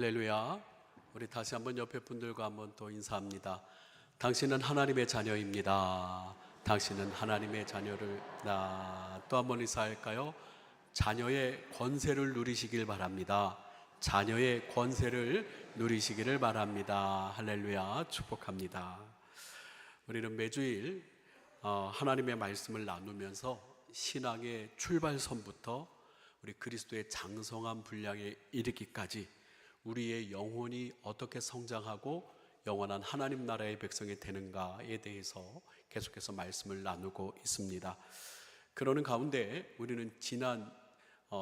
할렐루야. 우리 다시 한번 옆에 분들과 한번 또 인사합니다. 당신은 하나님의 자녀입니다. 당신은 하나님의 자녀를 또 한번 인사할까요? 자녀의 권세를 누리시길 바랍니다. 자녀의 권세를 누리시기를 바랍니다. 할렐루야. 축복합니다. 우리는 매주일 하나님의 말씀을 나누면서 신앙의 출발선부터 우리 그리스도의 장성한 분량에 이르기까지 우리의 영혼이 어떻게 성장하고 영원한 하나님 나라의 백성이 되는가에 대해서 계속해서 말씀을 나누고 있습니다. 그러는 가운데 우리는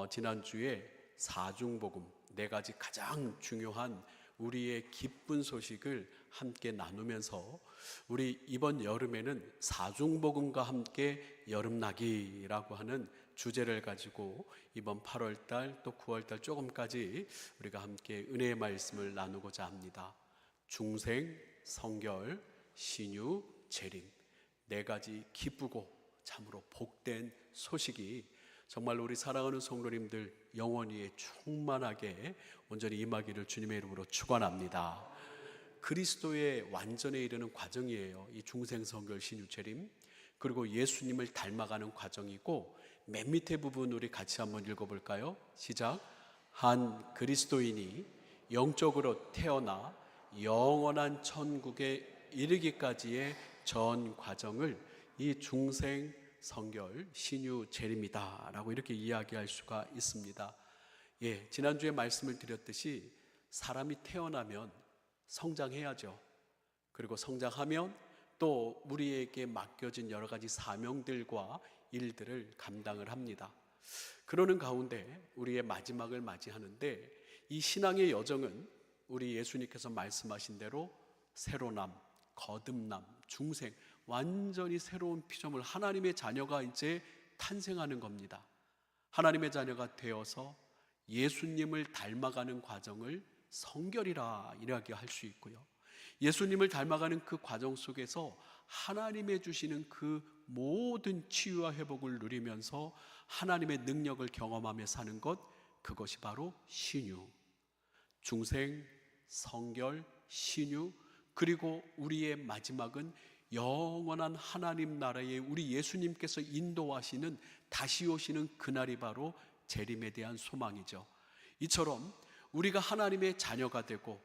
지난주에 사중복음, 네 가지 가장 중요한 우리의 기쁜 소식을 함께 나누면서 우리 이번 여름에는 사중복음과 함께 여름나기라고 하는 주제를 가지고 이번 8월달 또 9월달 조금까지 우리가 함께 은혜의 말씀을 나누고자 합니다. 중생, 성결, 신유, 재림, 네 가지 기쁘고 참으로 복된 소식이 정말 우리 사랑하는 성도님들 영원히 충만하게 온전히 임하기를 주님의 이름으로 축원합니다. 그리스도의 완전에 이르는 과정이에요. 이 중생, 성결, 신유, 재림, 그리고 예수님을 닮아가는 과정이고, 맨 밑에 부분 우리 같이 한번 읽어볼까요? 시작. 한 그리스도인이 영적으로 태어나 영원한 천국에 이르기까지의 전 과정을 이 중생, 성결, 신유, 재림이다 라고 이렇게 이야기할 수가 있습니다. 지난주에 말씀을 드렸듯이 사람이 태어나면 성장해야죠. 그리고 성장하면 또 우리에게 맡겨진 여러 가지 사명들과 일들을 감당을 합니다. 그러는 가운데 우리의 마지막을 맞이하는데, 이 신앙의 여정은 우리 예수님께서 말씀하신 대로 새로남, 거듭남, 중생, 완전히 새로운 피조물, 하나님의 자녀가 이제 탄생하는 겁니다. 하나님의 자녀가 되어서 예수님을 닮아가는 과정을 성결이라 이야기할 수 있고요, 예수님을 닮아가는 그 과정 속에서 하나님의 주시는 그 모든 치유와 회복을 누리면서 하나님의 능력을 경험하며 사는 것, 그것이 바로 신유. 중생, 성결, 신유, 그리고 우리의 마지막은 영원한 하나님 나라에 우리 예수님께서 인도하시는, 다시 오시는 그날이 바로 재림에 대한 소망이죠. 이처럼 우리가 하나님의 자녀가 되고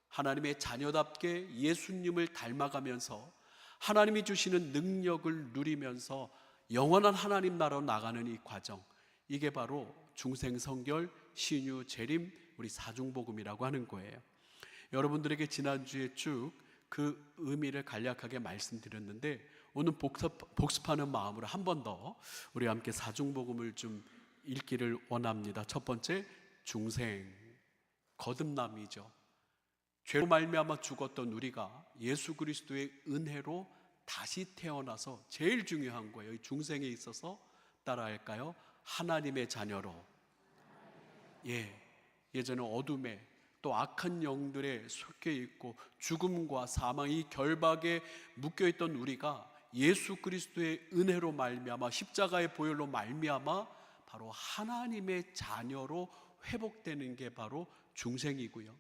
하나님의 자녀답게 예수님을 닮아가면서 하나님이 주시는 능력을 누리면서 영원한 하나님 나라로 나가는 이 과정, 이게 바로 중생, 성결, 신유, 재림, 우리 사중복음이라고 하는 거예요. 여러분들에게 지난주에 쭉 그 의미를 간략하게 말씀드렸는데, 오늘 복습하는 마음으로 한 번 더 우리 함께 사중복음을 좀 읽기를 원합니다. 첫 번째, 중생, 거듭남이죠. 죄로 말미암아 죽었던 우리가 예수 그리스도의 은혜로 다시 태어나서 제일 중요한 거예요. 이 중생에 있어서 따라할까요? 하나님의 자녀로. 예전에 어둠에 또 악한 영들에 속해 있고 죽음과 사망, 이 결박에 묶여있던 우리가 예수 그리스도의 은혜로 말미암아, 십자가의 보혈로 말미암아 바로 하나님의 자녀로 회복되는 게 바로 중생이고요,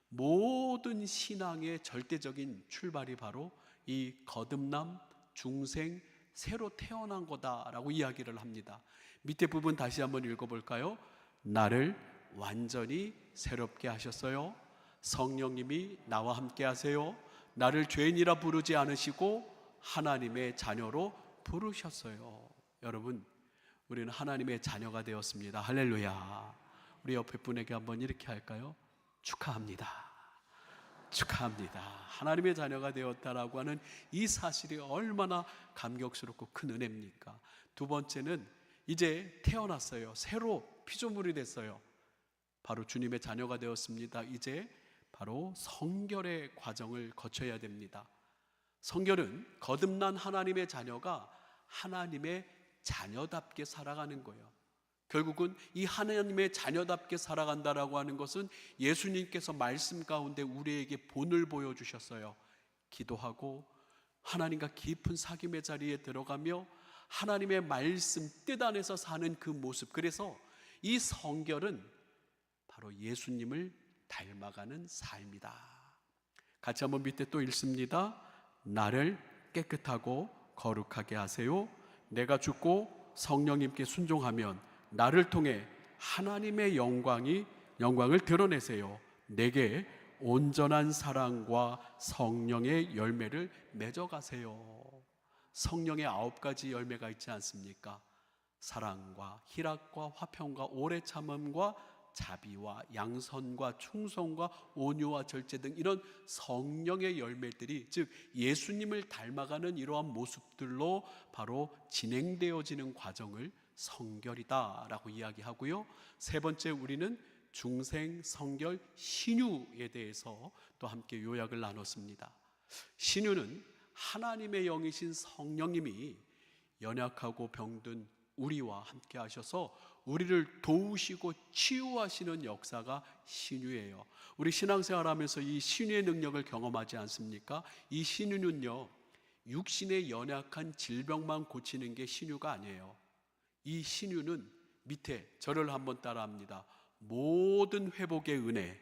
모든 신앙의 절대적인 출발이 바로 이 거듭남, 중생, 새로 태어난 거다라고 이야기를 합니다. 밑에 부분 다시 한번 읽어볼까요? 나를 완전히 새롭게 하셨어요. 성령님이 나와 함께 하세요. 나를 죄인이라 부르지 않으시고 하나님의 자녀로 부르셨어요. 여러분, 우리는 하나님의 자녀가 되었습니다. 할렐루야. 우리 옆에 분에게 한번 이렇게 할까요? 축하합니다. 축하합니다. 하나님의 자녀가 되었다라고 하는 이 사실이 얼마나 감격스럽고 큰 은혜입니까? 두 번째는 이제 태어났어요. 새로 피조물이 됐어요. 바로 주님의 자녀가 되었습니다. 이제 바로 성결의 과정을 거쳐야 됩니다. 성결은 거듭난 하나님의 자녀가 하나님의 자녀답게 살아가는 거예요. 결국은 이 하나님의 자녀답게 살아간다라고 하는 것은 예수님께서 말씀 가운데 우리에게 본을 보여주셨어요. 기도하고 하나님과 깊은 사귐의 자리에 들어가며 하나님의 말씀 뜻 안에서 사는 그 모습, 그래서 이 성결은 바로 예수님을 닮아가는 삶이다. 같이 한번 밑에 또 읽습니다. 나를 깨끗하고 거룩하게 하세요. 내가 죽고 성령님께 순종하면 나를 통해 하나님의 영광을 드러내세요. 내게 온전한 사랑과 성령의 열매를 맺어가세요. 성령의 9가지 열매가 있지 않습니까? 사랑과 희락과 화평과 오래 참음과 자비와 양선과 충성과 온유와 절제 등 이런 성령의 열매들이, 즉 예수님을 닮아가는 이러한 모습들로 바로 진행되어지는 과정을 성결이다라고 이야기하고요. 세 번째, 우리는 중생, 성결, 신유에 대해서 또 함께 요약을 나눴습니다. 신유는 하나님의 영이신 성령님이 연약하고 병든 우리와 함께 하셔서 우리를 도우시고 치유하시는 역사가 신유예요. 우리 신앙생활하면서 이 신유의 능력을 경험하지 않습니까? 이 신유는요, 육신의 연약한 질병만 고치는 게 신유가 아니에요. 이 신유는 밑에 저를 한번 따라합니다. 모든 회복의 은혜.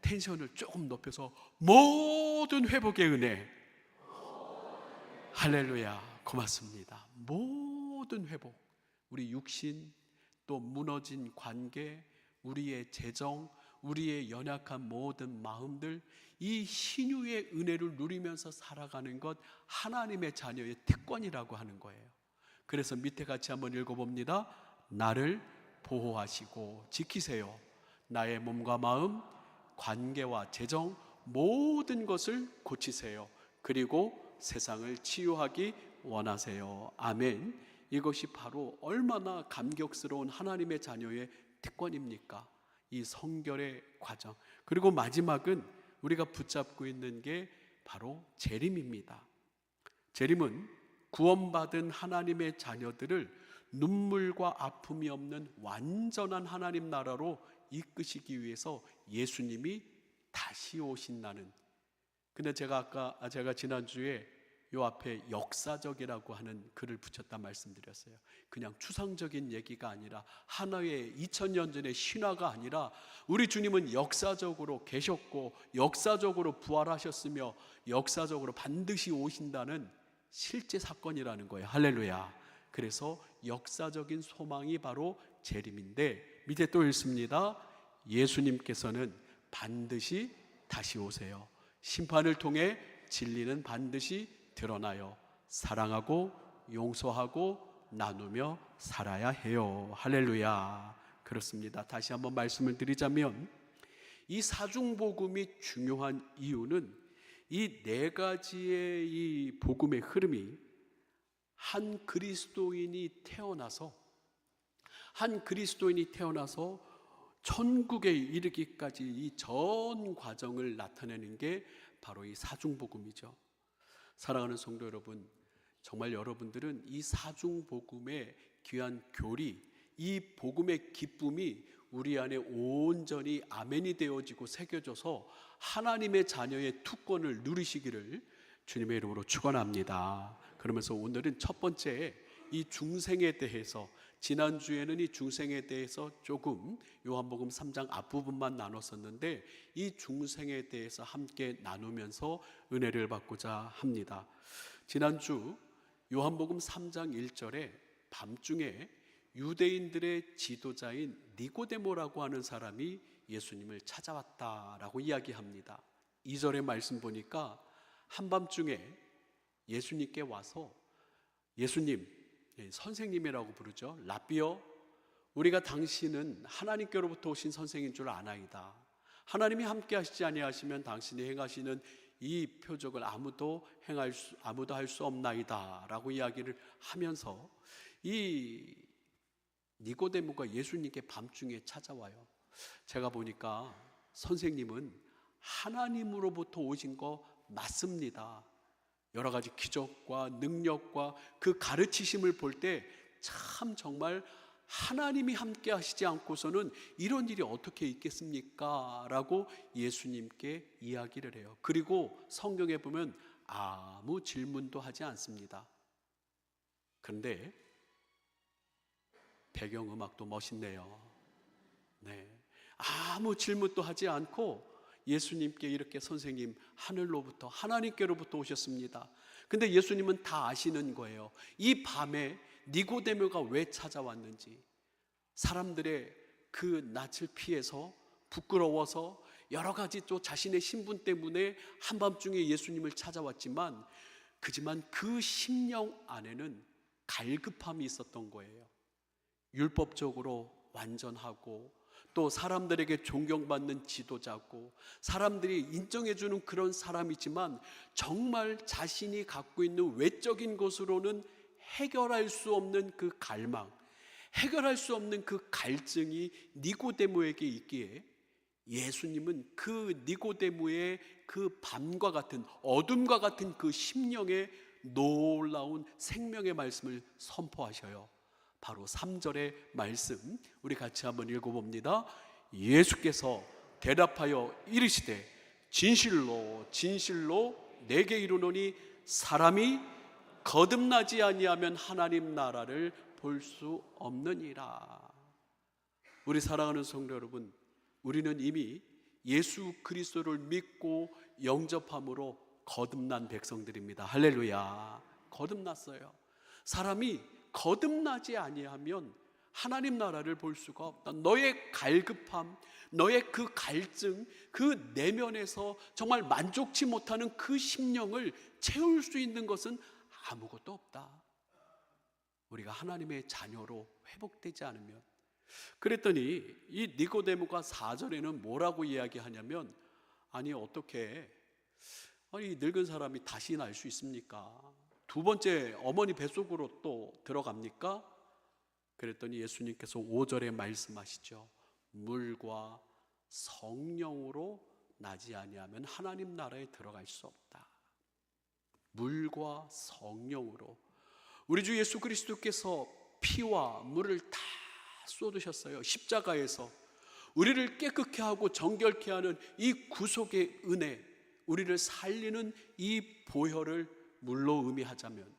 텐션을 조금 높여서 모든 회복의 은혜. 할렐루야. 고맙습니다. 모든 회복, 우리 육신, 또 무너진 관계, 우리의 재정, 우리의 연약한 모든 마음들, 이 신유의 은혜를 누리면서 살아가는 것, 하나님의 자녀의 특권이라고 하는 거예요. 그래서 밑에 같이 한번 읽어봅니다. 나를 보호하시고 지키세요. 나의 몸과 마음, 관계와 재정, 모든 것을 고치세요. 그리고 세상을 치유하기 원하세요. 아멘. 이것이 바로 얼마나 감격스러운 하나님의 자녀의 특권입니까? 이 성결의 과정. 그리고 마지막은 우리가 붙잡고 있는 게 바로 재림입니다. 재림은 구원받은 하나님의 자녀들을 눈물과 아픔이 없는 완전한 하나님 나라로 이끄시기 위해서 예수님이 다시 오신다는. 근데 제가 지난주에 요 앞에 역사적이라고 하는 글을 붙였다 말씀드렸어요. 그냥 추상적인 얘기가 아니라 하나의 2000년 전의 신화가 아니라 우리 주님은 역사적으로 계셨고 역사적으로 부활하셨으며 역사적으로 반드시 오신다는 실제 사건이라는 거예요. 할렐루야. 그래서 역사적인 소망이 바로 재림인데, 밑에 또 읽습니다. 예수님께서는 반드시 다시 오세요. 심판을 통해 진리는 반드시 드러나요. 사랑하고 용서하고 나누며 살아야 해요. 할렐루야. 그렇습니다. 다시 한번 말씀을 드리자면, 이 사중복음이 중요한 이유는 이 4가지의 이 복음의 흐름이 한 그리스도인이 태어나서 천국에 이르기까지 이 전 과정을 나타내는 게 바로 이 사중복음이죠. 사랑하는 성도 여러분, 정말 여러분들은 이 사중복음의 귀한 교리, 이 복음의 기쁨이 우리 안에 온전히 아멘이 되어지고 새겨져서 하나님의 자녀의 특권을 누리시기를 주님의 이름으로 축원합니다. 그러면서 오늘은 첫 번째, 이 중생에 대해서, 지난주에는 이 중생에 대해서 조금 요한복음 3장 앞부분만 나눴었는데 이 중생에 대해서 함께 나누면서 은혜를 받고자 합니다. 지난주 요한복음 3장 1절에 밤중에 유대인들의 지도자인 니고데모라고 하는 사람이 예수님을 찾아왔다라고 이야기합니다. 2절의 말씀 보니까 한밤중에 예수님께 와서, 예수님, 선생님이라고 부르죠. 라비어, 우리가 당신은 하나님께로부터 오신 선생인 줄 아나이다. 하나님이 함께 하시지 아니하시면 당신이 행하시는 이 표적을 아무도 할 수 없나이다 라고 이야기를 하면서 이 니고데모가 예수님께 밤중에 찾아와요. 제가 보니까 선생님은 하나님으로부터 오신 거 맞습니다. 여러 가지 기적과 능력과 그 가르치심을 볼 때 참 정말 하나님이 함께 하시지 않고서는 이런 일이 어떻게 있겠습니까? 라고 예수님께 이야기를 해요. 그리고 성경에 보면 아무 질문도 하지 않습니다. 그런데 배경음악도 멋있네요. 네, 아무 질문도 하지 않고 예수님께 이렇게 선생님, 하늘로부터 하나님께로부터 오셨습니다. 근데 예수님은 다 아시는 거예요. 이 밤에 니고데모가 왜 찾아왔는지, 사람들의 그 낯을 피해서 부끄러워서 여러 가지 또 자신의 신분 때문에 한밤중에 예수님을 찾아왔지만, 그지만 그 심령 안에는 갈급함이 있었던 거예요. 율법적으로 완전하고 또 사람들에게 존경받는 지도자고 사람들이 인정해주는 그런 사람이지만, 정말 자신이 갖고 있는 외적인 것으로는 해결할 수 없는 그 갈망, 해결할 수 없는 그 갈증이 니고데모에게 있기에, 예수님은 그 니고데모의 그 밤과 같은, 어둠과 같은 그 심령에 놀라운 생명의 말씀을 선포하셔요. 바로 3절의 말씀, 우리 같이 한번 읽어봅니다. 예수께서 대답하여 이르시되 진실로 진실로 내게 이르노니 사람이 거듭나지 아니하면 하나님 나라를 볼 수 없느니라. 우리 사랑하는 성도 여러분, 우리는 이미 예수 그리스도를 믿고 영접함으로 거듭난 백성들입니다. 할렐루야. 거듭났어요. 사람이 거듭나지 아니하면 하나님 나라를 볼 수가 없다. 너의 갈급함, 너의 그 갈증, 그 내면에서 정말 만족치 못하는 그 심령을 채울 수 있는 것은 아무것도 없다. 우리가 하나님의 자녀로 회복되지 않으면. 그랬더니 이 니고데모가 4절에는 뭐라고 이야기하냐면, 아니 어떻게 이 늙은 사람이 다시 날 수 있습니까? 두 번째 어머니 뱃속으로 또 들어갑니까? 그랬더니 예수님께서 5절에 말씀하시죠. 물과 성령으로 나지 아니하면 하나님 나라에 들어갈 수 없다. 물과 성령으로. 우리 주 예수 그리스도께서 피와 물을 다 쏟으셨어요. 십자가에서 우리를 깨끗게 하고 정결케 하는 이 구속의 은혜, 우리를 살리는 이 보혈을 물로 의미하자면,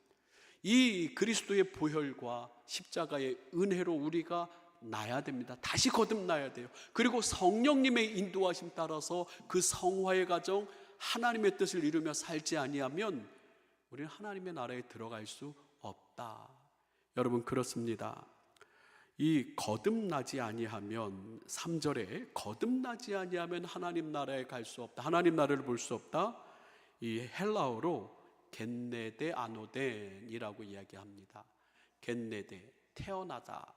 이 그리스도의 보혈과 십자가의 은혜로 우리가 나야 됩니다. 다시 거듭나야 돼요. 그리고 성령님의 인도하심 따라서 그 성화의 과정, 하나님의 뜻을 이루며 살지 아니하면 우리는 하나님의 나라에 들어갈 수 없다. 여러분, 그렇습니다. 이 거듭나지 아니하면, 3절에 거듭나지 아니하면 하나님 나라에 갈 수 없다, 하나님 나라를 볼 수 없다. 이 헬라어로 겐네데 아노덴이라고 이야기합니다. 겐네데, 태어나다,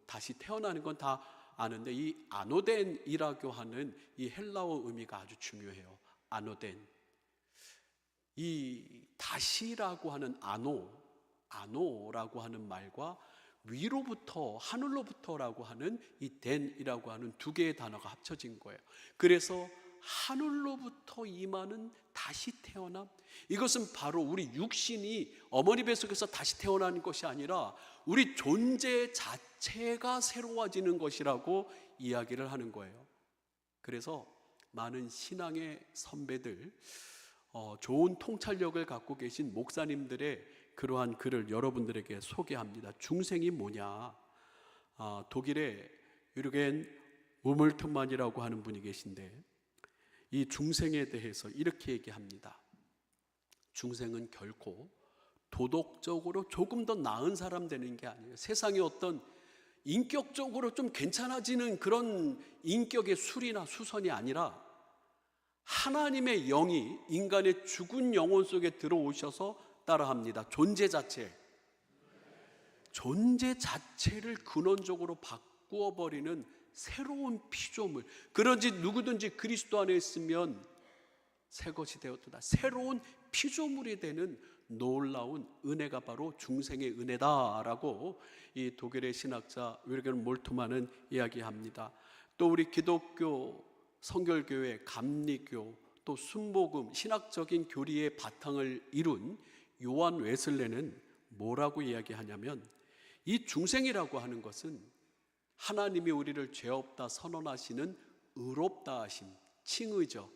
다시 태어나는 건 다 아는데, 이 아노덴이라고 하는 이 헬라어 의미가 아주 중요해요. 아노덴, 이 다시라고 하는 아노라고 하는 말과 위로부터, 하늘로부터라고 하는 이 덴이라고 하는 두 개의 단어가 합쳐진 거예요. 그래서 하늘로부터 임하는 다시 태어남, 이것은 바로 우리 육신이 어머니 뱃속에서 다시 태어나는 것이 아니라 우리 존재 자체가 새로워지는 것이라고 이야기를 하는 거예요. 그래서 많은 신앙의 선배들, 좋은 통찰력을 갖고 계신 목사님들의 그러한 글을 여러분들에게 소개합니다. 중생이 뭐냐? 독일의 유르겐 우물트만이라고 하는 분이 계신데, 이 중생에 대해서 이렇게 얘기합니다. 중생은 결코 도덕적으로 조금 더 나은 사람 되는 게 아니에요. 세상에 어떤 인격적으로 좀 괜찮아지는 그런 인격의 술이나 수선이 아니라, 하나님의 영이 인간의 죽은 영혼 속에 들어오셔서 따라합니다. 존재 자체를 근원적으로 바꾸어 버리는 새로운 피조물. 그런지 누구든지 그리스도 안에 있으면 새 것이 되었도다. 새로운 피조물이 되는 놀라운 은혜가 바로 중생의 은혜다라고 이 독일의 신학자 위르겐 몰트만은 이야기합니다. 또 우리 기독교 성결교회, 감리교, 또 순복음, 신학적인 교리의 바탕을 이룬 요한 웨슬레는 뭐라고 이야기하냐면, 이 중생이라고 하는 것은 하나님이 우리를 죄 없다 선언하시는 의롭다 하심, 칭의죠.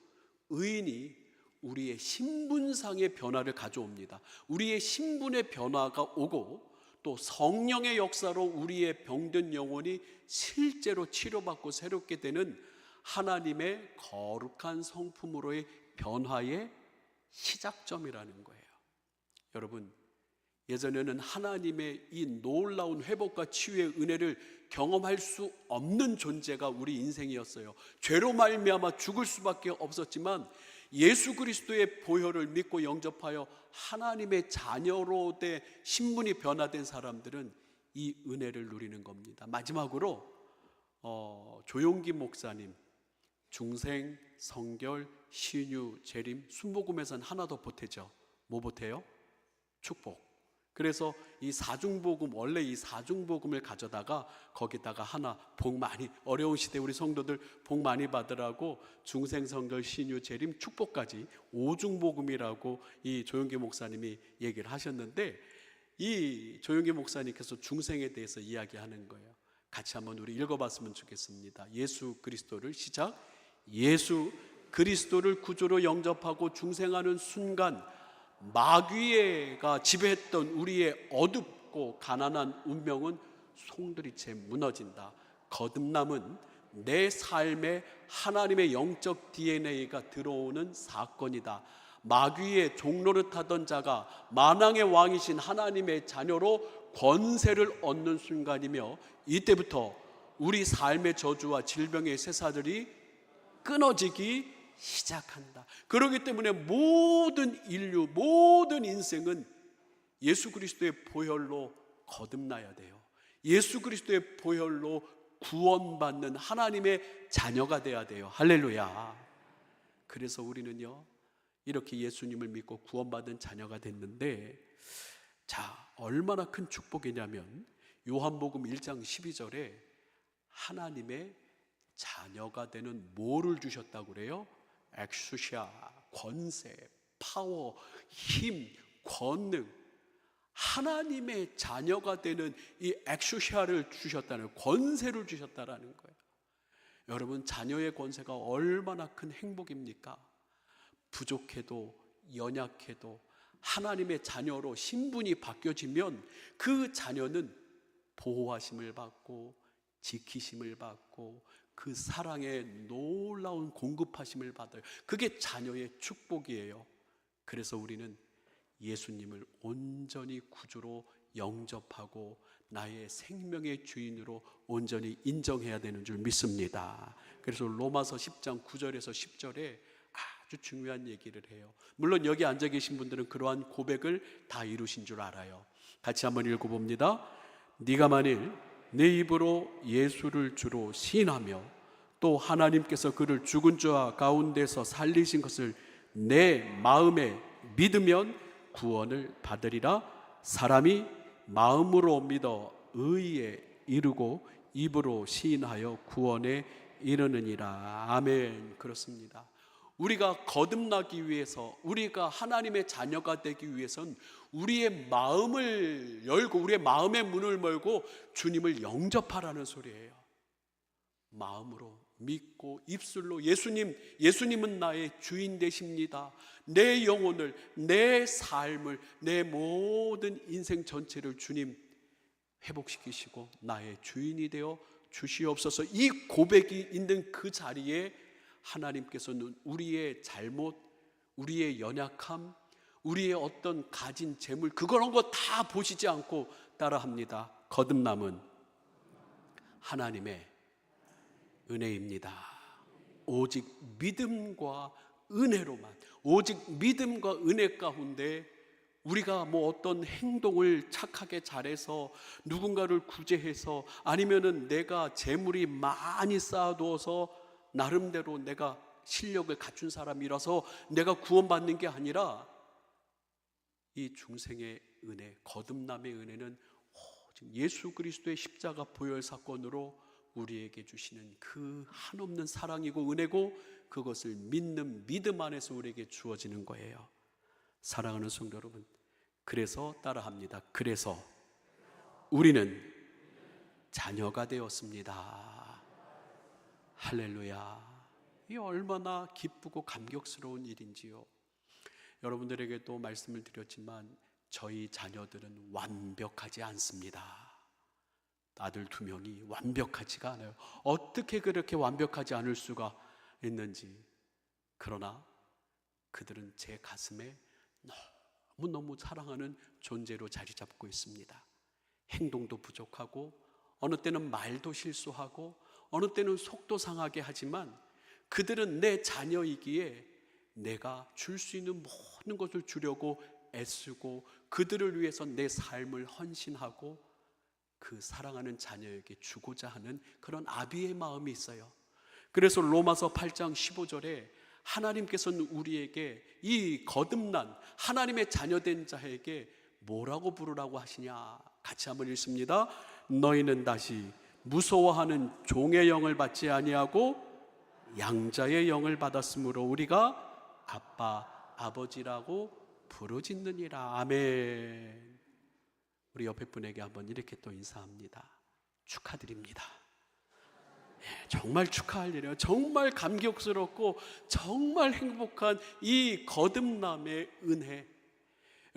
의인이 우리의 신분상의 변화를 가져옵니다. 우리의 신분의 변화가 오고, 또 성령의 역사로 우리의 병든 영혼이 실제로 치료받고 새롭게 되는 하나님의 거룩한 성품으로의 변화의 시작점이라는 거예요. 여러분, 예전에는 하나님의 이 놀라운 회복과 치유의 은혜를 경험할 수 없는 존재가 우리 인생이었어요. 죄로 말미암아 죽을 수밖에 없었지만 예수 그리스도의 보혈을 믿고 영접하여 하나님의 자녀로 돼 신분이 변화된 사람들은 이 은혜를 누리는 겁니다. 마지막으로 조용기 목사님, 중생, 성결, 신유, 재림, 순복음에서는 하나 더 보태죠. 뭐 보태요? 축복. 그래서 이 사중복음, 원래 이 사중복음을 가져다가 거기다가 하나 복 많이, 어려운 시대 우리 성도들 복 많이 받으라고 중생, 성결, 신유, 재림, 축복까지 오중복음이라고 이 조용기 목사님이 얘기를 하셨는데, 이 조용기 목사님께서 중생에 대해서 이야기하는 거예요. 같이 한번 우리 읽어봤으면 좋겠습니다. 예수 그리스도를 시작. 예수 그리스도를 구주로 영접하고 중생하는 순간 마귀가 지배했던 우리의 어둡고 가난한 운명은 송두리째 무너진다. 거듭남은 내 삶에 하나님의 영적 DNA가 들어오는 사건이다. 마귀의 종노릇하던 자가 만왕의 왕이신 하나님의 자녀로 권세를 얻는 순간이며, 이때부터 우리 삶의 저주와 질병의 세사들이 끊어지기 시작한다. 그렇기 때문에 모든 인류, 모든 인생은 예수 그리스도의 보혈로 거듭나야 돼요. 예수 그리스도의 보혈로 구원받는 하나님의 자녀가 돼야 돼요. 할렐루야. 그래서 우리는요, 이렇게 예수님을 믿고 구원받은 자녀가 됐는데, 자, 얼마나 큰 축복이냐면 요한복음 1장 12절에 하나님의 자녀가 되는 뭐를 주셨다고 그래요? 엑수샤, 권세, 파워, 힘, 권능, 하나님의 자녀가 되는 이 엑수샤를 주셨다는, 권세를 주셨다라는 거예요. 여러분, 자녀의 권세가 얼마나 큰 행복입니까? 부족해도 연약해도 하나님의 자녀로 신분이 바뀌어지면 그 자녀는 보호하심을 받고 지키심을 받고 그 사랑의 놀라운 공급하심을 받아요. 그게 자녀의 축복이에요. 그래서 우리는 예수님을 온전히 구주로 영접하고 나의 생명의 주인으로 온전히 인정해야 되는 줄 믿습니다. 그래서 로마서 10장 9절에서 10절에 아주 중요한 얘기를 해요. 물론 여기 앉아 계신 분들은 그러한 고백을 다 이루신 줄 알아요. 같이 한번 읽어봅니다. 네가 만일 내 입으로 예수를 주로 시인하며 또 하나님께서 그를 죽은 자 가운데서 살리신 것을 내 마음에 믿으면 구원을 받으리라. 사람이 마음으로 믿어 의에 이르고 입으로 시인하여 구원에 이르느니라. 아멘. 그렇습니다. 우리가 거듭나기 위해서, 우리가 하나님의 자녀가 되기 위해선 우리의 마음을 열고 우리의 마음의 문을 열고 주님을 영접하라는 소리예요. 마음으로 믿고 입술로 예수님은 나의 주인 되십니다. 내 영혼을, 내 삶을, 내 모든 인생 전체를 주님 회복시키시고 나의 주인이 되어 주시옵소서. 이 고백이 있는 그 자리에 하나님께서는 우리의 잘못, 우리의 연약함, 우리의 어떤 가진 재물, 그런 거 다 보시지 않고 따라합니다. 거듭남은 하나님의 은혜입니다. 오직 믿음과 은혜로만, 오직 믿음과 은혜 가운데 우리가 뭐 어떤 행동을 착하게 잘해서 누군가를 구제해서 아니면은 내가 재물이 많이 쌓아두어서 나름대로 내가 실력을 갖춘 사람이라서 내가 구원받는 게 아니라 이 중생의 은혜, 거듭남의 은혜는 오직 예수 그리스도의 십자가 보혈 사건으로 우리에게 주시는 그 한없는 사랑이고 은혜고, 그것을 믿는 믿음 안에서 우리에게 주어지는 거예요. 사랑하는 성도 여러분, 그래서 따라합니다. 그래서 우리는 자녀가 되었습니다. 할렐루야. 이 얼마나 기쁘고 감격스러운 일인지요. 여러분들에게도 말씀을 드렸지만 저희 자녀들은 완벽하지 않습니다. 아들 2명이 완벽하지가 않아요. 어떻게 그렇게 완벽하지 않을 수가 있는지. 그러나 그들은 제 가슴에 너무너무 사랑하는 존재로 자리 잡고 있습니다. 행동도 부족하고, 어느 때는 말도 실수하고, 어느 때는 속도 상하게 하지만 그들은 내 자녀이기에 내가 줄 수 있는 모든 것을 주려고 애쓰고, 그들을 위해서 내 삶을 헌신하고 그 사랑하는 자녀에게 주고자 하는 그런 아비의 마음이 있어요. 그래서 로마서 8장 15절에 하나님께서는 우리에게 이 거듭난 하나님의 자녀된 자에게 뭐라고 부르라고 하시냐? 같이 한번 읽습니다. 너희는 다시 무서워하는 종의 영을 받지 아니하고 양자의 영을 받았으므로 우리가 아빠, 아버지라고 부르짖느니라. 아멘. 우리 옆에 분에게 한번 이렇게 또 인사합니다. 축하드립니다. 정말 축하할 일이에요. 정말 감격스럽고 정말 행복한 이 거듭남의 은혜.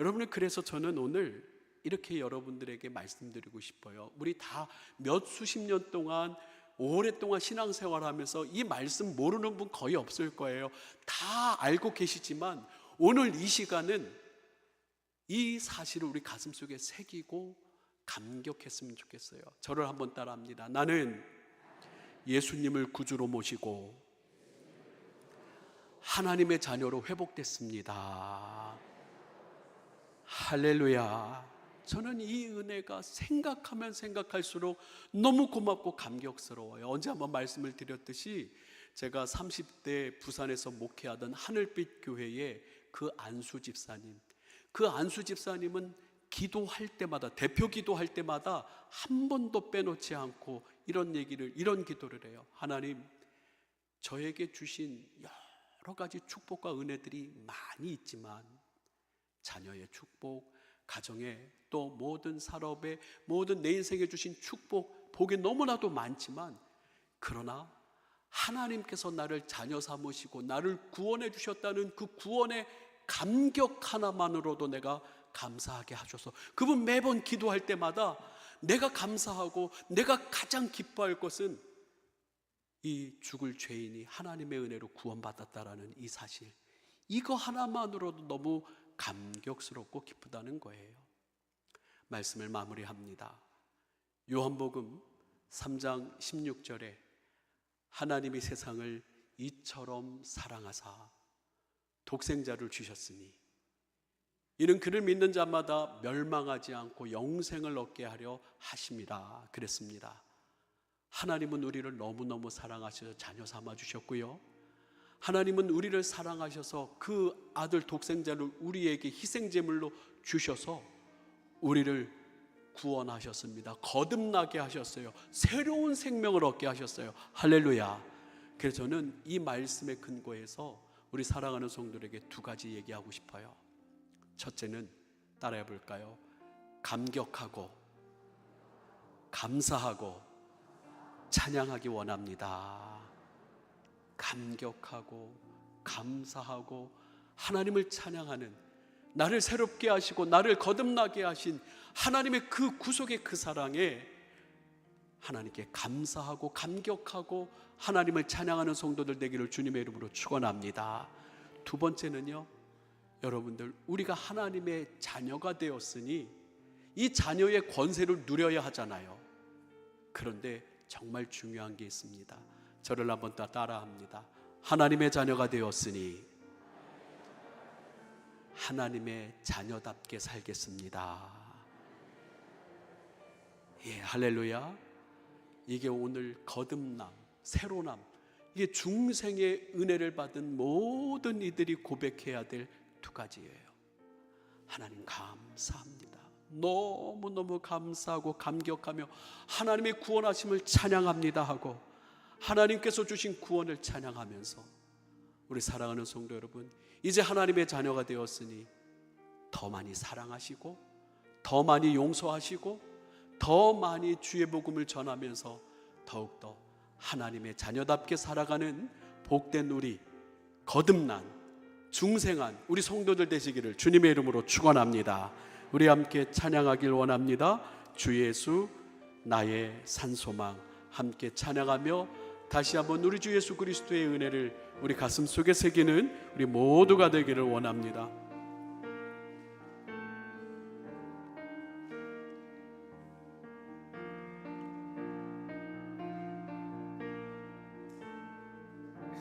여러분, 그래서 저는 오늘 이렇게 여러분들에게 말씀드리고 싶어요. 우리 다 몇 수십 년 동안 오랫동안 신앙생활하면서 이 말씀 모르는 분 거의 없을 거예요. 다 알고 계시지만 오늘 이 시간은 이 사실을 우리 가슴속에 새기고 감격했으면 좋겠어요. 저를 한번 따라합니다. 나는 예수님을 구주로 모시고 하나님의 자녀로 회복됐습니다. 할렐루야. 저는 이 은혜가 생각하면 생각할수록 너무 고맙고 감격스러워요. 언제 한번 말씀을 드렸듯이 제가 30대 부산에서 목회하던 하늘빛 교회의 그 안수 집사님, 그 안수 집사님은 기도할 때마다, 대표 기도할 때마다 한 번도 빼놓지 않고 이런 기도를 해요. 하나님, 저에게 주신 여러 가지 축복과 은혜들이 많이 있지만 자녀의 축복, 가정의 또 모든 산업의 모든 내 인생에 주신 축복, 복이 너무나도 많지만 그러나 하나님께서 나를 자녀 삼으시고 나를 구원해 주셨다는 그 구원의 감격 하나만으로도 내가 감사하게 하셔서, 그분 매번 기도할 때마다 내가 감사하고 내가 가장 기뻐할 것은 이 죽을 죄인이 하나님의 은혜로 구원받았다라는 이 사실, 이거 하나만으로도 너무 감격스럽고 기쁘다는 거예요. 말씀을 마무리합니다. 요한복음 3장 16절에 하나님이 세상을 이처럼 사랑하사 독생자를 주셨으니 이는 그를 믿는 자마다 멸망하지 않고 영생을 얻게 하려 하심이라 그랬습니다. 하나님은 우리를 너무너무 사랑하셔서 자녀 삼아 주셨고요, 하나님은 우리를 사랑하셔서 그 아들 독생자를 우리에게 희생제물로 주셔서 우리를 구원하셨습니다. 거듭나게 하셨어요. 새로운 생명을 얻게 하셨어요. 할렐루야. 그래서 저는 이 말씀에 근거해서 우리 사랑하는 성도들에게 두 가지 얘기하고 싶어요. 첫째는 따라해 볼까요? 감격하고 감사하고 찬양하기 원합니다. 감격하고 감사하고 하나님을 찬양하는, 나를 새롭게 하시고 나를 거듭나게 하신 하나님의 그 구속의 그 사랑에 하나님께 감사하고 감격하고 하나님을 찬양하는 성도들 되기를 주님의 이름으로 축원합니다. 두 번째는요, 여러분들, 우리가 하나님의 자녀가 되었으니 이 자녀의 권세를 누려야 하잖아요. 그런데 정말 중요한 게 있습니다. 저를 한번 따라합니다. 하나님의 자녀가 되었으니 하나님의 자녀답게 살겠습니다. 예, 할렐루야. 이게 오늘 거듭남, 새로남, 이게 중생의 은혜를 받은 모든 이들이 고백해야 될 두 가지예요. 하나님 감사합니다. 너무너무 감사하고 감격하며 하나님의 구원하심을 찬양합니다 하고 하나님께서 주신 구원을 찬양하면서 우리 사랑하는 성도 여러분, 이제 하나님의 자녀가 되었으니 더 많이 사랑하시고 더 많이 용서하시고 더 많이 주의 복음을 전하면서 더욱더 하나님의 자녀답게 살아가는 복된 우리 거듭난 중생한 우리 성도들 되시기를 주님의 이름으로 축원합니다. 우리 함께 찬양하길 원합니다. 주 예수 나의 산소망. 함께 찬양하며 다시 한번 우리 주 예수 그리스도의 은혜를 우리 가슴 속에 새기는 우리 모두가 되기를 원합니다.